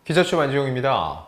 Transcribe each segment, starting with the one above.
기자추 만지용입니다.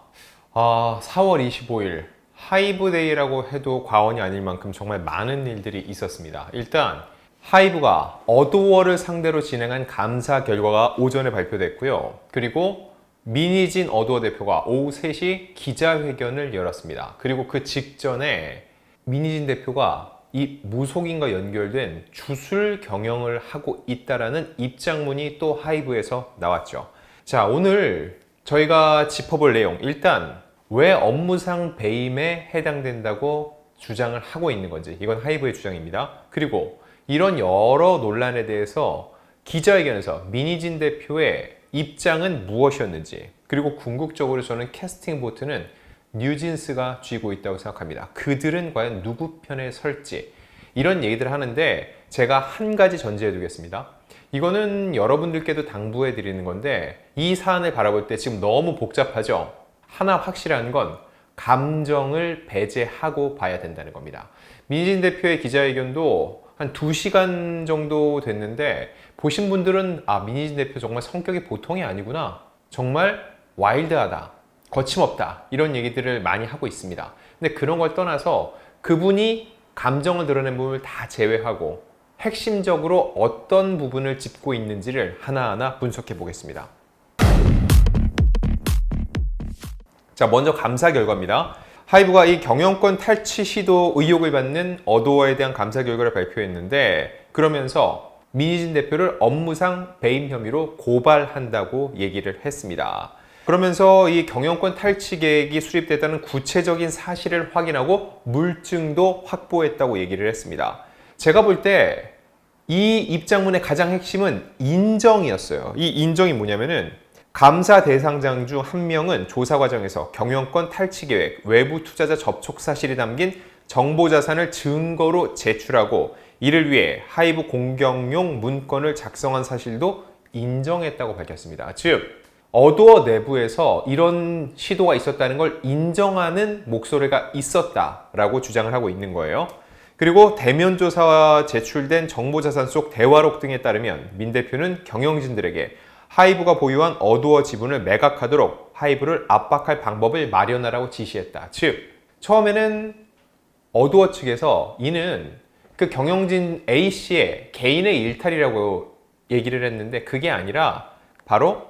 4월 25일 하이브데이라고 해도 과언이 아닐 만큼 정말 많은 일들이 있었습니다. 일단 하이브가 어도어를 상대로 진행한 감사 결과가 오전에 발표됐고요. 그리고 민희진 어도어 대표가 오후 3시 기자회견을 열었습니다. 그리고 그 직전에 민희진 대표가 이 무속인과 연결된 주술 경영을 하고 있다라는 입장문이 또 하이브에서 나왔죠. 자, 오늘 저희가 짚어볼 내용, 일단 왜 업무상 배임에 해당된다고 주장을 하고 있는 건지, 이건 하이브의 주장입니다. 그리고 이런 여러 논란에 대해서 기자회견에서 민희진 대표의 입장은 무엇이었는지, 그리고 궁극적으로 저는 캐스팅 보트는 뉴진스가 쥐고 있다고 생각합니다. 그들은 과연 누구 편에 설지, 이런 얘기들을 하는데 제가 한 가지 전제해 두겠습니다. 이거는 여러분들께도 당부해 드리는 건데, 이 사안을 바라볼 때 지금 너무 복잡하죠? 하나 확실한 건 감정을 배제하고 봐야 된다는 겁니다. 민희진 대표의 기자회견도 한 2시간 정도 됐는데, 보신 분들은 민희진 대표 정말 성격이 보통이 아니구나, 정말 와일드하다, 거침없다, 이런 얘기들을 많이 하고 있습니다. 근데 그런 걸 떠나서 그분이 감정을 드러낸 부분을 다 제외하고 핵심적으로 어떤 부분을 짚고 있는지를 하나하나 분석해 보겠습니다. 자, 먼저 감사 결과입니다. 하이브가 이 경영권 탈취 시도 의혹을 받는 어도어에 대한 감사 결과를 발표했는데, 그러면서 민희진 대표를 업무상 배임 혐의로 고발한다고 얘기를 했습니다. 그러면서 이 경영권 탈취 계획이 수립됐다는 구체적인 사실을 확인하고 물증도 확보했다고 얘기를 했습니다. 제가 볼 때 이 입장문의 가장 핵심은 인정이었어요. 이 인정이 뭐냐면은, 감사 대상장 중 한 명은 조사 과정에서 경영권 탈취 계획, 외부 투자자 접촉 사실이 담긴 정보 자산을 증거로 제출하고 이를 위해 하이브 공경용 문건을 작성한 사실도 인정했다고 밝혔습니다. 즉, 어도어 내부에서 이런 시도가 있었다는 걸 인정하는 목소리가 있었다라고 주장을 하고 있는 거예요. 그리고 대면 조사와 제출된 정보자산 속 대화록 등에 따르면 민 대표는 경영진들에게 하이브가 보유한 어도어 지분을 매각하도록 하이브를 압박할 방법을 마련하라고 지시했다. 즉, 처음에는 어도어 측에서 이는 그 경영진 A씨의 개인의 일탈이라고 얘기를 했는데, 그게 아니라 바로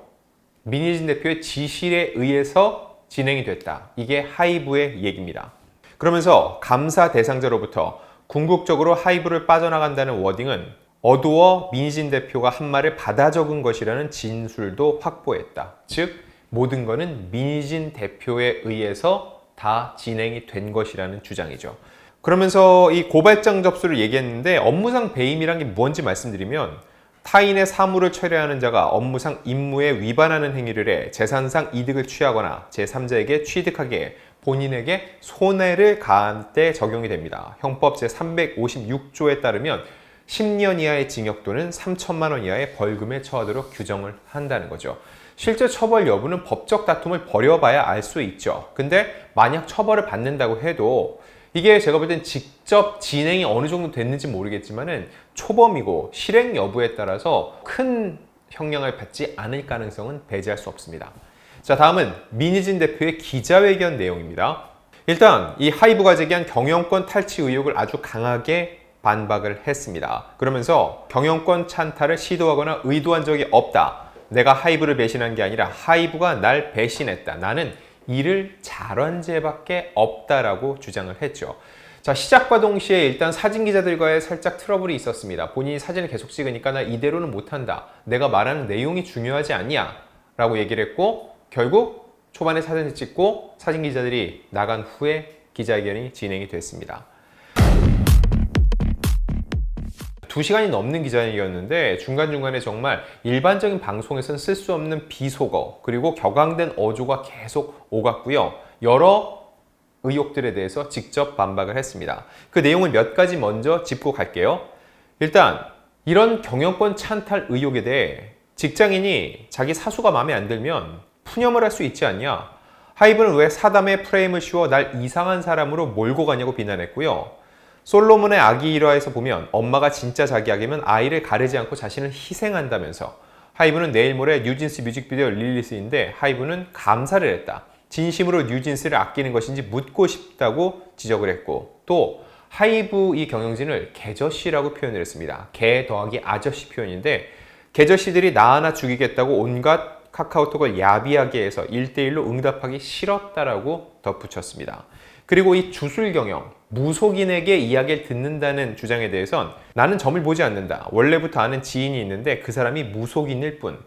민희진 대표의 지시에 의해서 진행이 됐다. 이게 하이브의 얘기입니다. 그러면서 감사 대상자로부터 궁극적으로 하이브를 빠져나간다는 워딩은 어도어 민희진 대표가 한 말을 받아 적은 것이라는 진술도 확보했다. 즉, 모든 것은 민희진 대표에 의해서 다 진행이 된 것이라는 주장이죠. 그러면서 이 고발장 접수를 얘기했는데, 업무상 배임이란 게 뭔지 말씀드리면, 타인의 사물을 철회하는 자가 업무상 임무에 위반하는 행위를 해 재산상 이득을 취하거나 제3자에게 취득하게 해 본인에게 손해를 가한 때 적용이 됩니다. 형법 제356조에 따르면 10년 이하의 징역 또는 3천만 원 이하의 벌금에 처하도록 규정을 한다는 거죠. 실제 처벌 여부는 법적 다툼을 벌여봐야 알 수 있죠. 근데 만약 처벌을 받는다고 해도 이게 제가 볼 땐 직접 진행이 어느 정도 됐는지 모르겠지만은 초범이고 실행 여부에 따라서 큰 형량을 받지 않을 가능성은 배제할 수 없습니다. 자, 다음은 민희진 대표의 기자회견 내용입니다. 일단 이 하이브가 제기한 경영권 탈취 의혹을 아주 강하게 반박을 했습니다. 그러면서 경영권 찬탈을 시도하거나 의도한 적이 없다. 내가 하이브를 배신한 게 아니라 하이브가 날 배신했다. 나는 일을 잘한 죄밖에 없다라고 주장을 했죠. 자, 시작과 동시에 일단 사진 기자들과의 살짝 트러블이 있었습니다. 본인이 사진을 계속 찍으니까 나 이대로는 못한다, 내가 말하는 내용이 중요하지 않냐 라고 얘기를 했고, 결국 초반에 사진을 찍고 사진 기자들이 나간 후에 기자회견이 진행이 됐습니다. 2시간이 넘는 기자회견이었는데 중간중간에 정말 일반적인 방송에서는 쓸 수 없는 비속어, 그리고 격앙된 어조가 계속 오갔고요. 여러 의혹들에 대해서 직접 반박을 했습니다. 그 내용을 몇 가지 먼저 짚고 갈게요. 일단 이런 경영권 찬탈 의혹에 대해 직장인이 자기 사수가 마음에 안 들면 푸념을 할 수 있지 않냐, 하이브는 왜 사담에 프레임을 씌워 날 이상한 사람으로 몰고 가냐고 비난했고요. 솔로몬의 아기 일화에서 보면 엄마가 진짜 자기 아기면 아이를 가르지 않고 자신을 희생한다면서 하이브는 내일 모레 뉴진스 뮤직비디오 릴리스인데 하이브는 감사를 했다. 진심으로 뉴진스를 아끼는 것인지 묻고 싶다고 지적을 했고, 또 하이브 이 경영진을 개저씨라고 표현을 했습니다. 개 더하기 아저씨 표현인데, 개저씨들이 나 하나 죽이겠다고 온갖 카카오톡을 야비하게 해서 1대1로 응답하기 싫었다라고 덧붙였습니다. 그리고 이 주술 경영, 무속인에게 이야기를 듣는다는 주장에 대해선 나는 점을 보지 않는다. 원래부터 아는 지인이 있는데 그 사람이 무속인일 뿐.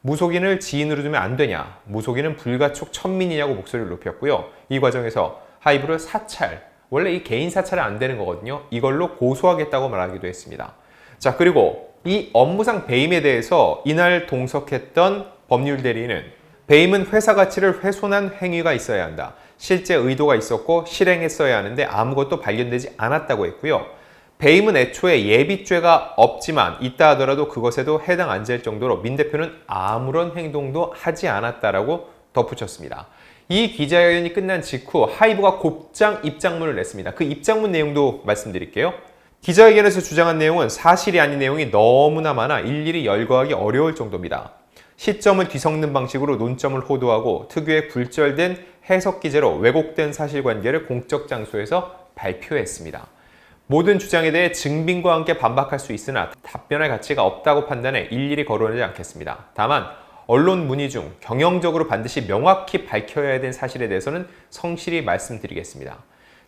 무속인을 지인으로 두면 안 되냐. 무속인은 불가촉 천민이냐고 목소리를 높였고요. 이 과정에서 하이브를 사찰, 원래 이 개인 사찰은 안 되는 거거든요. 이걸로 고소하겠다고 말하기도 했습니다. 자, 그리고 이 업무상 배임에 대해서 이날 동석했던 법률 대리인은 배임은 회사 가치를 훼손한 행위가 있어야 한다. 실제 의도가 있었고 실행했어야 하는데 아무것도 발견되지 않았다고 했고요. 배임은 애초에 예비죄가 없지만 있다 하더라도 그것에도 해당 안 될 정도로 민 대표는 아무런 행동도 하지 않았다라고 덧붙였습니다. 이 기자회견이 끝난 직후 하이브가 곧장 입장문을 냈습니다. 그 입장문 내용도 말씀드릴게요. 기자회견에서 주장한 내용은 사실이 아닌 내용이 너무나 많아 일일이 열거하기 어려울 정도입니다. 시점을 뒤섞는 방식으로 논점을 호도하고 특유의 굴절된 해석 기제로 왜곡된 사실관계를 공적 장소에서 발표했습니다. 모든 주장에 대해 증빙과 함께 반박할 수 있으나 답변할 가치가 없다고 판단해 일일이 거론하지 않겠습니다. 다만 언론 문의 중 경영적으로 반드시 명확히 밝혀야 되는 사실에 대해서는 성실히 말씀드리겠습니다.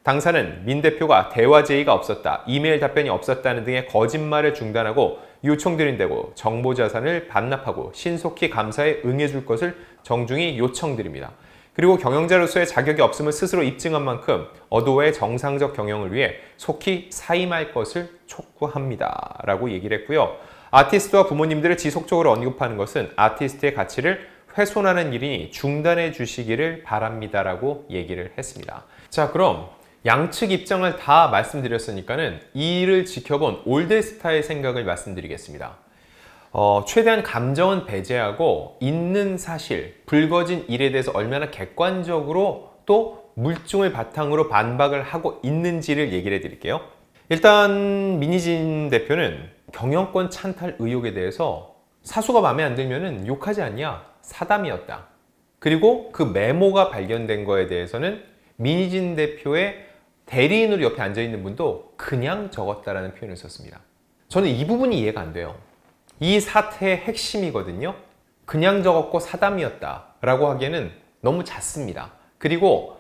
당사는 민 대표가 대화 제의가 없었다, 이메일 답변이 없었다는 등의 거짓말을 중단하고 요청드린 대로 정보 자산을 반납하고 신속히 감사에 응해줄 것을 정중히 요청드립니다. 그리고 경영자로서의 자격이 없음을 스스로 입증한 만큼 어도어의 정상적 경영을 위해 속히 사임할 것을 촉구합니다. 라고 얘기를 했고요. 아티스트와 부모님들을 지속적으로 언급하는 것은 아티스트의 가치를 훼손하는 일이니 중단해 주시기를 바랍니다. 라고 얘기를 했습니다. 자, 그럼 양측 입장을 다 말씀드렸으니까는 이 일을 지켜본 올드스타의 생각을 말씀드리겠습니다. 최대한 감정은 배제하고 있는 사실, 불거진 일에 대해서 얼마나 객관적으로 또 물증을 바탕으로 반박을 하고 있는지를 얘기를 해드릴게요. 일단 민희진 대표는 경영권 찬탈 의혹에 대해서 사수가 마음에 안 들면 욕하지 않냐, 사담이었다. 그리고 그 메모가 발견된 거에 대해서는 민희진 대표의 대리인으로 옆에 앉아있는 분도 그냥 적었다라는 표현을 썼습니다. 저는 이 부분이 이해가 안 돼요. 이 사태의 핵심이거든요. 그냥 적었고 사담이었다라고 하기에는 너무 잦습니다. 그리고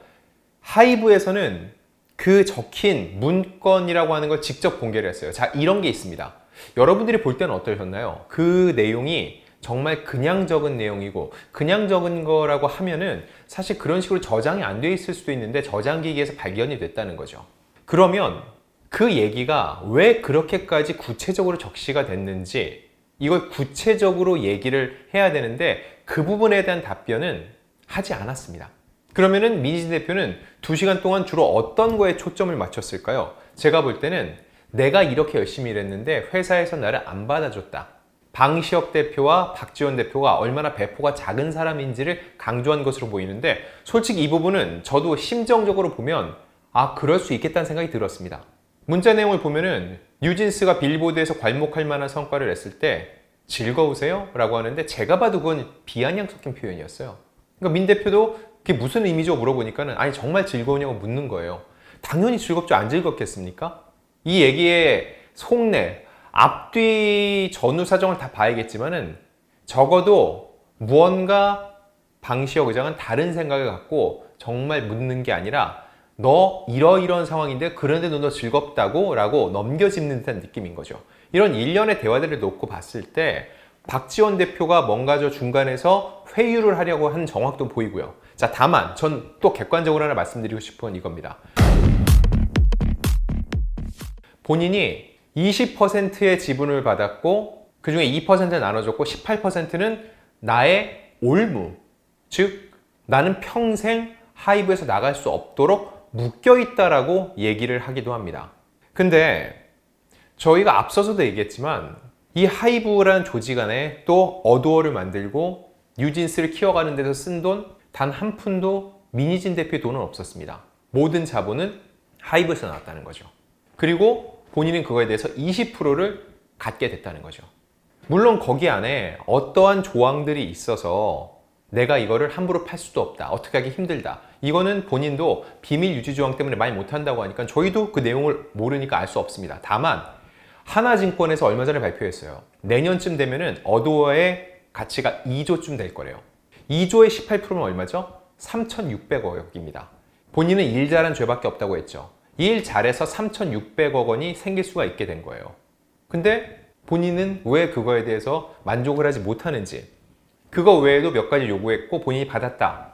하이브에서는 그 적힌 문건이라고 하는 걸 직접 공개를 했어요. 자, 이런 게 있습니다. 여러분들이 볼 때는 어떠셨나요? 그 내용이 정말 그냥 적은 내용이고 그냥 적은 거라고 하면은 사실 그런 식으로 저장이 안 돼 있을 수도 있는데 저장기기에서 발견이 됐다는 거죠. 그러면 그 얘기가 왜 그렇게까지 구체적으로 적시가 됐는지 이걸 구체적으로 얘기를 해야 되는데 그 부분에 대한 답변은 하지 않았습니다. 그러면은 민희진 대표는 2시간 동안 주로 어떤 거에 초점을 맞췄을까요? 제가 볼 때는 내가 이렇게 열심히 일했는데 회사에서 나를 안 받아줬다. 방시혁 대표와 박지원 대표가 얼마나 배포가 작은 사람인지를 강조한 것으로 보이는데 솔직히 이 부분은 저도 심정적으로 보면 그럴 수 있겠다는 생각이 들었습니다. 문자 내용을 보면은 뉴진스가 빌보드에서 괄목할 만한 성과를 냈을 때 즐거우세요? 라고 하는데 제가 봐도 그건 비아냥 섞인 표현이었어요. 그러니까 민 대표도 그게 무슨 의미죠? 물어보니까는 아니 정말 즐거우냐고 묻는 거예요. 당연히 즐겁죠. 안 즐겁겠습니까? 이 얘기의 속내, 앞뒤 전후 사정을 다 봐야겠지만은 적어도 무언가 방시혁 의장은 다른 생각을 갖고 정말 묻는 게 아니라 너 이러이러한 상황인데 그런데 너 즐겁다고? 라고 넘겨짚는 듯한 느낌인 거죠. 이런 일련의 대화들을 놓고 봤을 때 박지원 대표가 뭔가 저 중간에서 회유를 하려고 하는 정황도 보이고요. 자, 다만 전 또 객관적으로 하나 말씀드리고 싶은 이겁니다. 본인이 20%의 지분을 받았고 그중에 2%는 나눠줬고 18%는 나의 올무, 즉 나는 평생 하이브에서 나갈 수 없도록 묶여있다라고 얘기를 하기도 합니다. 근데 저희가 앞서서도 얘기했지만 이 하이브라는 조직 안에 또 어도어를 만들고 뉴진스를 키워가는 데서 쓴 돈 단 한 푼도 민희진 대표의 돈은 없었습니다. 모든 자본은 하이브에서 나왔다는 거죠. 그리고 본인은 그거에 대해서 20%를 갖게 됐다는 거죠. 물론 거기 안에 어떠한 조항들이 있어서 내가 이거를 함부로 팔 수도 없다. 어떻게 하기 힘들다. 이거는 본인도 비밀 유지 조항 때문에 많이 못한다고 하니까 저희도 그 내용을 모르니까 알 수 없습니다. 다만 하나증권에서 얼마 전에 발표했어요. 내년쯤 되면은 어도어의 가치가 2조쯤 될 거래요. 2조의 18%는 얼마죠? 3,600억입니다. 본인은 일 잘한 죄밖에 없다고 했죠. 일 잘해서 3,600억 원이 생길 수가 있게 된 거예요. 근데 본인은 왜 그거에 대해서 만족을 하지 못하는지, 그거 외에도 몇 가지 요구했고 본인이 받았다.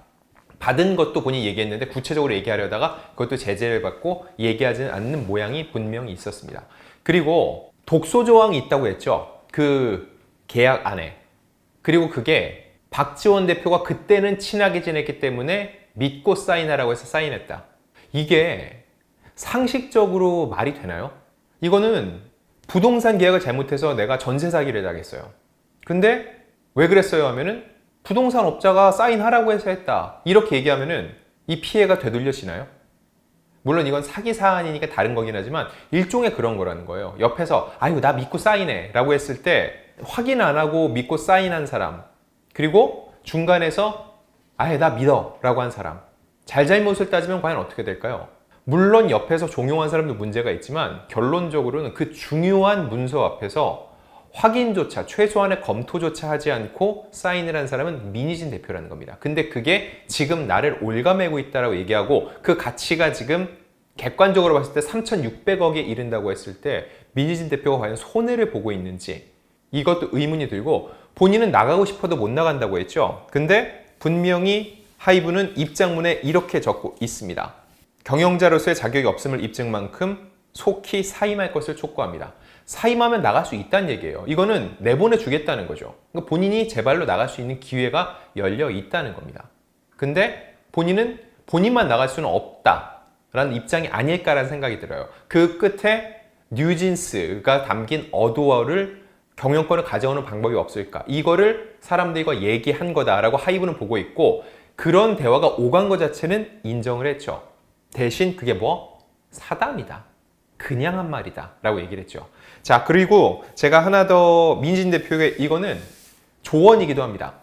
받은 것도 본인이 얘기했는데 구체적으로 얘기하려다가 그것도 제재를 받고 얘기하지 않는 모양이 분명히 있었습니다. 그리고 독소 조항이 있다고 했죠. 그 계약 안에. 그리고 그게 박지원 대표가 그때는 친하게 지냈기 때문에 믿고 사인하라고 해서 사인했다. 이게 상식적으로 말이 되나요? 이거는 부동산 계약을 잘못해서 내가 전세 사기를 당했어요. 근데 왜 그랬어요 하면은 부동산 업자가 사인하라고 해서 했다. 이렇게 얘기하면은 이 피해가 되돌려지나요? 물론 이건 사기 사안이니까 다른 거긴 하지만 일종의 그런 거라는 거예요. 옆에서 아유 나 믿고 사인해 라고 했을 때 확인 안 하고 믿고 사인한 사람, 그리고 중간에서 아예 나 믿어 라고 한 사람, 잘잘못을 따지면 과연 어떻게 될까요? 물론 옆에서 종용한 사람도 문제가 있지만 결론적으로는 그 중요한 문서 앞에서 확인조차, 최소한의 검토조차 하지 않고 사인을 한 사람은 민희진 대표라는 겁니다. 근데 그게 지금 나를 올가매고 있다라고 얘기하고 그 가치가 지금 객관적으로 봤을 때 3,600억에 이른다고 했을 때 민희진 대표가 과연 손해를 보고 있는지 이것도 의문이 들고, 본인은 나가고 싶어도 못 나간다고 했죠. 근데 분명히 하이브는 입장문에 이렇게 적고 있습니다. 경영자로서의 자격이 없음을 입증 만큼 속히 사임할 것을 촉구합니다. 사임하면 나갈 수 있다는 얘기예요. 이거는 내보내주겠다는 거죠. 그러니까 본인이 제발로 나갈 수 있는 기회가 열려 있다는 겁니다. 근데 본인은 본인만 나갈 수는 없다라는 입장이 아닐까라는 생각이 들어요. 그 끝에 뉴진스가 담긴 어도어를 경영권을 가져오는 방법이 없을까? 이거를 사람들과 얘기한 거다라고 하이브는 보고 있고, 그런 대화가 오간 것 자체는 인정을 했죠. 대신 그게 뭐? 사담이다. 그냥 한 말이다 라고 얘기를 했죠. 자, 그리고 제가 하나 더 민진 대표의 이거는 조언이기도 합니다.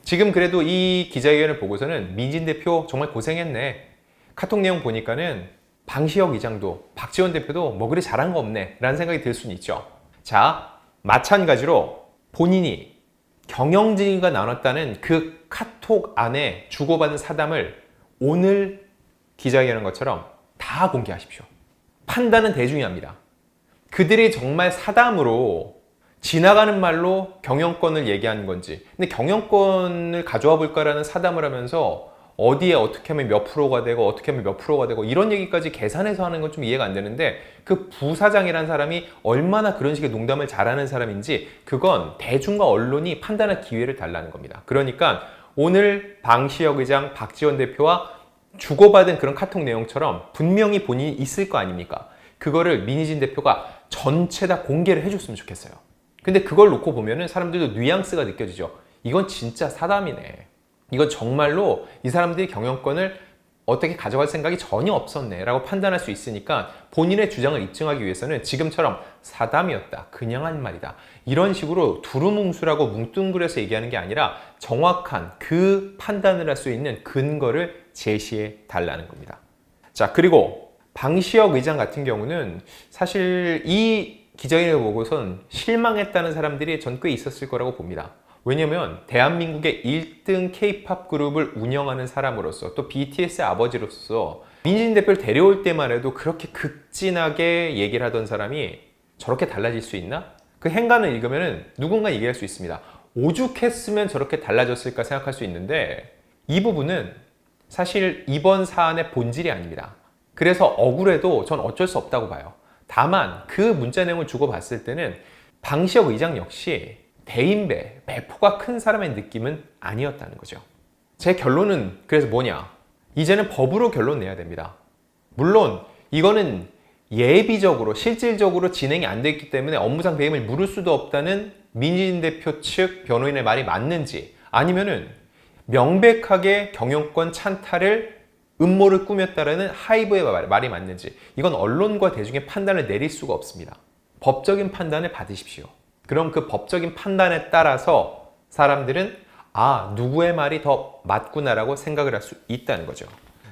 지금 그래도 이 기자회견을 보고서는 민진 대표 정말 고생했네. 카톡 내용 보니까는 방시혁 의장도 박지원 대표도 뭐 그리 잘한 거 없네 라는 생각이 들 수는 있죠. 자, 마찬가지로 본인이 경영진과 나눴다는 그 카톡 안에 주고받은 사담을 오늘 기자회견한 것처럼 다 공개하십시오. 판단은 대중이 합니다. 그들이 정말 사담으로 지나가는 말로 경영권을 얘기하는 건지, 근데 경영권을 가져와 볼까라는 사담을 하면서 어디에 어떻게 하면 몇 프로가 되고 어떻게 하면 몇 프로가 되고 이런 얘기까지 계산해서 하는 건 좀 이해가 안 되는데, 그 부사장이라는 사람이 얼마나 그런 식의 농담을 잘하는 사람인지 그건 대중과 언론이 판단할 기회를 달라는 겁니다. 그러니까 오늘 방시혁 의장, 박지원 대표와 주고받은 그런 카톡 내용처럼 분명히 본인이 있을 거 아닙니까? 그거를 민희진 대표가 전체 다 공개를 해줬으면 좋겠어요. 근데 그걸 놓고 보면은 사람들도 뉘앙스가 느껴지죠. 이건 진짜 사담이네. 이건 정말로 이 사람들이 경영권을 어떻게 가져갈 생각이 전혀 없었네 라고 판단할 수 있으니까 본인의 주장을 입증하기 위해서는 지금처럼 사담이었다, 그냥 한 말이다, 이런 식으로 두루뭉술하고 뭉뚱그려서 얘기하는 게 아니라 정확한 그 판단을 할 수 있는 근거를 제시해 달라는 겁니다. 자, 그리고 방시혁 의장 같은 경우는 사실 이 기자회견을 보고선 실망했다는 사람들이 전 꽤 있었을 거라고 봅니다. 왜냐면 대한민국의 1등 K-팝 그룹을 운영하는 사람으로서, 또 BTS의 아버지로서 민진 대표를 데려올 때만 해도 그렇게 극진하게 얘기를 하던 사람이 저렇게 달라질 수 있나? 그 행간을 읽으면 누군가 얘기할 수 있습니다. 오죽했으면 저렇게 달라졌을까 생각할 수 있는데, 이 부분은 사실 이번 사안의 본질이 아닙니다. 그래서 억울해도 전 어쩔 수 없다고 봐요. 다만 그 문자 내용을 주고 봤을 때는 방시혁 의장 역시 대인배, 배포가 큰 사람의 느낌은 아니었다는 거죠. 제 결론은 그래서 뭐냐? 이제는 법으로 결론 내야 됩니다. 물론 이거는 예비적으로, 실질적으로 진행이 안 됐기 때문에 업무상 배임을 물을 수도 없다는 민진 대표 측 변호인의 말이 맞는지, 아니면은 명백하게 경영권 찬탈을 음모를 꾸몄다라는 하이브의 말이 맞는지, 이건 언론과 대중의 판단을 내릴 수가 없습니다. 법적인 판단을 받으십시오. 그럼 그 법적인 판단에 따라서 사람들은 누구의 말이 더 맞구나라고 생각을 할 수 있다는 거죠.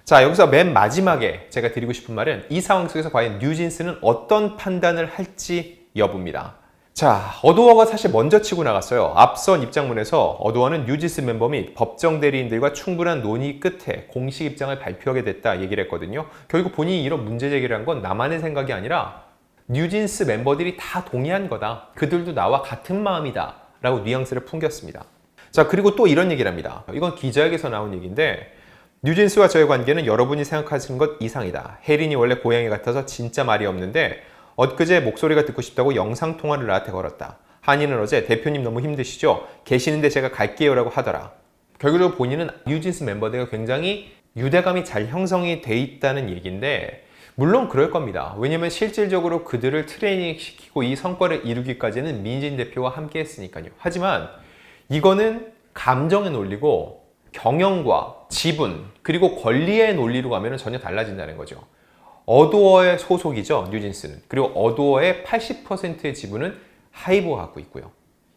자, 여기서 맨 마지막에 제가 드리고 싶은 말은 이 상황 속에서 과연 뉴진스는 어떤 판단을 할지 여부입니다. 자, 어도어가 사실 먼저 치고 나갔어요. 앞선 입장문에서 어도어는 뉴진스 멤버 및 법정 대리인들과 충분한 논의 끝에 공식 입장을 발표하게 됐다 얘기를 했거든요. 결국 본인이 이런 문제 제기를 한 건 나만의 생각이 아니라 뉴진스 멤버들이 다 동의한 거다. 그들도 나와 같은 마음이다. 라고 뉘앙스를 풍겼습니다. 자, 그리고 또 이런 얘기를 합니다. 이건 기자에게서 나온 얘기인데 뉴진스와 저의 관계는 여러분이 생각하시는 것 이상이다. 혜린이 원래 고양이 같아서 진짜 말이 없는데 엊그제 목소리가 듣고 싶다고 영상통화를 나한테 걸었다. 한이는 어제 대표님 너무 힘드시죠? 계시는데 제가 갈게요 라고 하더라. 결국으로 본인은 뉴진스 멤버들과 굉장히 유대감이 잘 형성이 돼 있다는 얘기인데 물론 그럴 겁니다. 왜냐면 실질적으로 그들을 트레이닝 시키고 이 성과를 이루기까지는 민진 대표와 함께 했으니까요. 하지만 이거는 감정의 논리고 경영과 지분 그리고 권리의 논리로 가면 전혀 달라진다는 거죠. 어도어의 소속이죠, 뉴진스는. 그리고 어도어의 80%의 지분은 하이브가 갖고 있고요.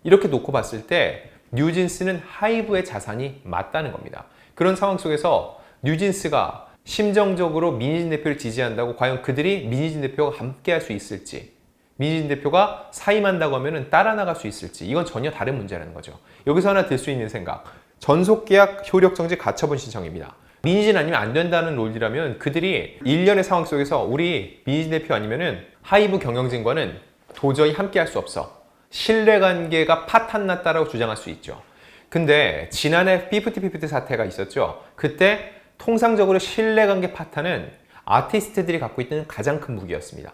이렇게 놓고 봤을 때 뉴진스는 하이브의 자산이 맞다는 겁니다. 그런 상황 속에서 뉴진스가 심정적으로 민희진 대표를 지지한다고 과연 그들이 민희진 대표와 함께 할 수 있을지, 민희진 대표가 사임한다고 하면 따라 나갈 수 있을지, 이건 전혀 다른 문제라는 거죠. 여기서 하나 들 수 있는 생각, 전속계약 효력정지 가처분 신청입니다. 민희진 아니면 안 된다는 롤이라면 그들이 일련의 상황 속에서 우리 민희진 대표 아니면은 하이브 경영진과는 도저히 함께 할 수 없어. 신뢰관계가 파탄났다라고 주장할 수 있죠. 근데 지난해 피프티피프티 사태가 있었죠. 그때 통상적으로 신뢰관계 파탄은 아티스트들이 갖고 있는 가장 큰 무기였습니다.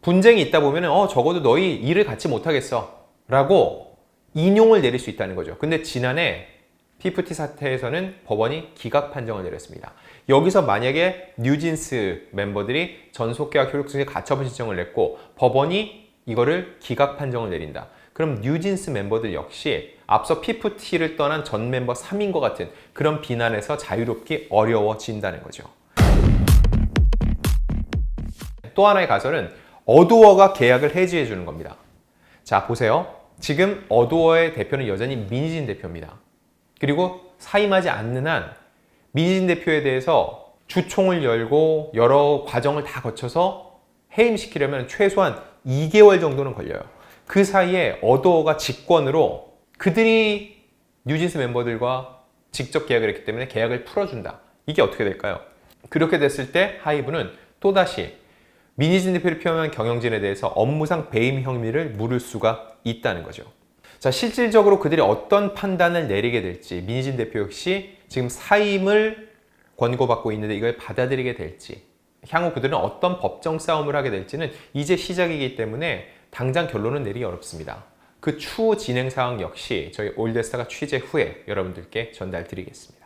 분쟁이 있다 보면은 적어도 너희 일을 같이 못하겠어 라고 인용을 내릴 수 있다는 거죠. 근데 지난해 피프티 사태에서는 법원이 기각 판정을 내렸습니다. 여기서 만약에 뉴진스 멤버들이 전속계약 효력정지 가처분 신청을 냈고 법원이 이거를 기각 판정을 내린다. 그럼 뉴진스 멤버들 역시 앞서 피프티를 떠난 전 멤버 3인과 같은 그런 비난에서 자유롭기 어려워진다는 거죠. 또 하나의 가설은 어도어가 계약을 해지해 주는 겁니다. 자, 보세요. 지금 어도어의 대표는 여전히 민희진 대표입니다. 그리고 사임하지 않는 한 민희진 대표에 대해서 주총을 열고 여러 과정을 다 거쳐서 해임시키려면 최소한 2개월 정도는 걸려요. 그 사이에 어도어가 직권으로 그들이 뉴진스 멤버들과 직접 계약을 했기 때문에 계약을 풀어준다. 이게 어떻게 될까요? 그렇게 됐을 때 하이브는 또다시 민희진 대표를 표현한 경영진에 대해서 업무상 배임 혐의를 물을 수가 있다는 거죠. 자, 실질적으로 그들이 어떤 판단을 내리게 될지, 민희진 대표 역시 지금 사임을 권고받고 있는데 이걸 받아들이게 될지, 향후 그들은 어떤 법정 싸움을 하게 될지는 이제 시작이기 때문에 당장 결론은 내리기 어렵습니다. 그 추후 진행 사항 역시 저희 올드스타가 취재 후에 여러분들께 전달드리겠습니다.